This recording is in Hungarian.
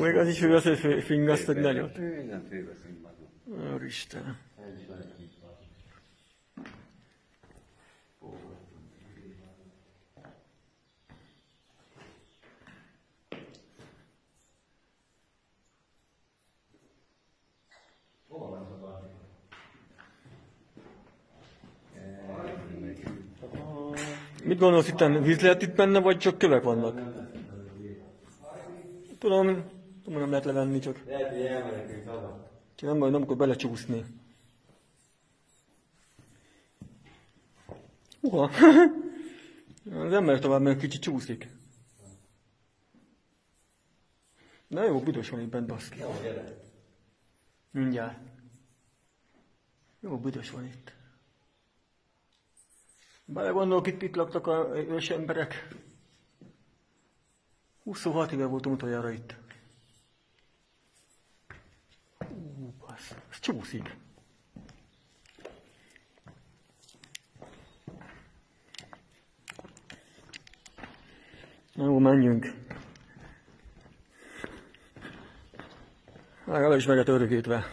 Még az is fővesz, hogy fingaszt egy nagyot. Igen, főveszünk magunk. Úristen. Mit gondolsz, itten víz lehet itt benne, vagy csak kövek vannak? Tudom, nem lehet levenni, csak... Lehet, hogy elmenekünk haza. Csak nem baj, nem akkor belecsúszni. Uha! Az ember tovább, mert kicsit csúszik. De jó, büdös van itt bent, baszki. Jó, gyere. Mindjárt. Jó, büdös van itt. Belegondolok, itt laktak a ős emberek. 26 éve voltam utoljára itt. Bassz, ez csúszik. Na jó, menjünk. El is meget örökítve.